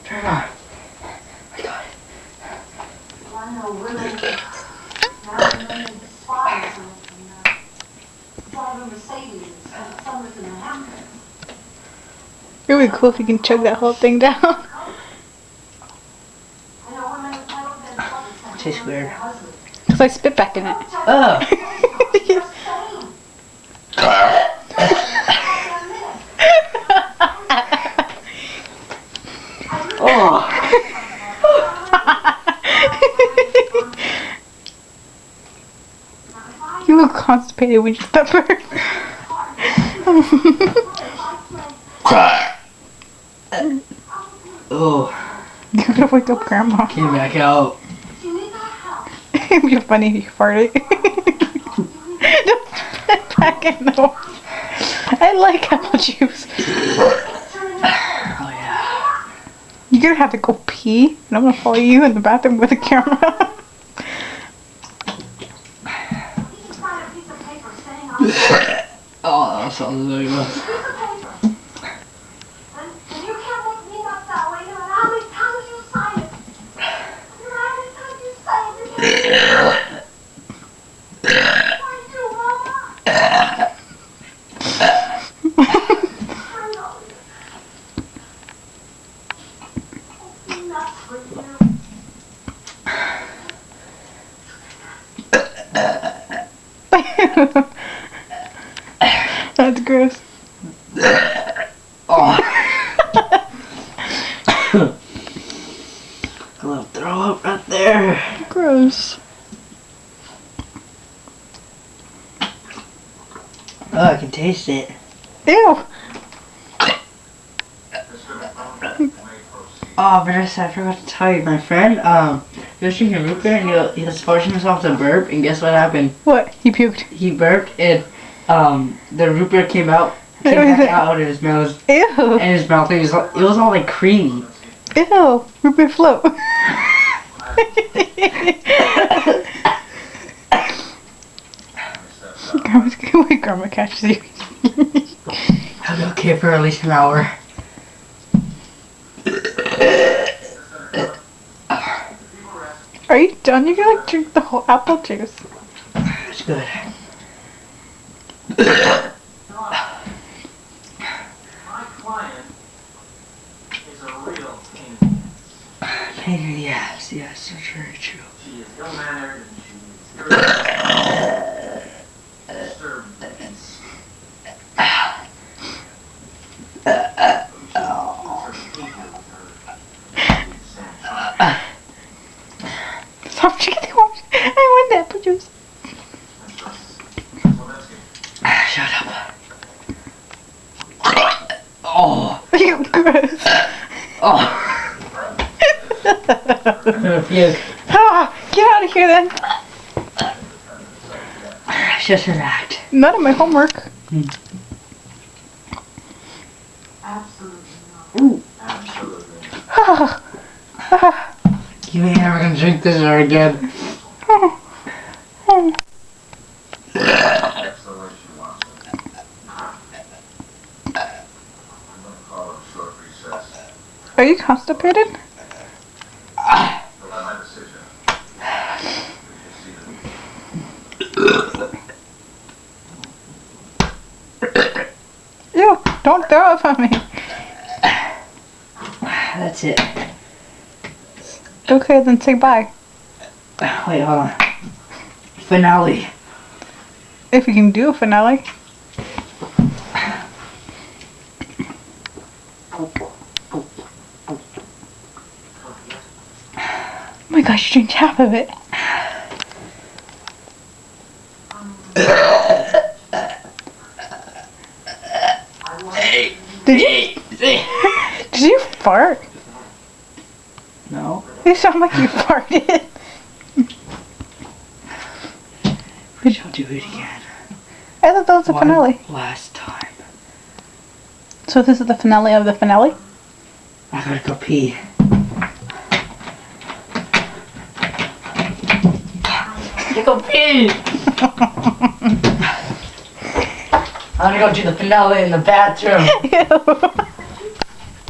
Turn it on. I got it. Well, I know women now and then despise them and drive a Mercedes and summers in the Hamptons. It would be cool if you can chug that whole thing down. I know women who tell their brothers to Tastes handle weird. their husbands. Because I spit back in it. Oh. Oh. You look constipated when you did that burp. Oh. You gotta wake up Grandma. Came back out. It'd be funny if you farted. Don't spit back in though. I like apple juice. Oh yeah. You're gonna have to go pee, and I'm gonna follow you in the bathroom with a camera. Oh, that sounds really good. That's gross. Oh. A little throw up right there. Gross. Oh, I can taste it. Ew. Oh, Vanessa, I forgot to tell you, my friend, he was drinking root beer and he was forcing himself to burp, and guess what happened? What? He puked. He burped and the root beer came back out of his nose, Ew. and his mouth, it was all like creamy. Ew. Root beer float. Grandma's gonna wait. Grandma catches you. I'll be okay for at least an hour. Are you done? You're gonna like drink the whole apple juice. It's good. My client is a real Pain in the ass, yes, that's very true. She is ill-mannered and she is irritable, disturbed peace. Stop drinking the water. I want the apple juice. Shut up. Oh. Ew, gross. Oh. I'm gonna puke. Ah, get out of here then. It's just an act. None of my homework. Absolutely not. Ooh. Absolutely. Ah, ah, You ain't never gonna drink this ever again. oh, oh. That's the way she wants it. I'm gonna call it a short recess. Are you constipated? You'll have my decision. Ew, don't throw up on me. That's it. Okay, then say bye. Wait, hold on. Finale. If you can do a finale. Oh my gosh, you drank half of it. Did you? Did you fart? No. You sound like you farted. We shall do it again. I thought that was the One finale. last time. So this is the finale of the finale? I gotta go pee. I gotta go pee! I'm gonna go do the finale in the bathroom. Ew.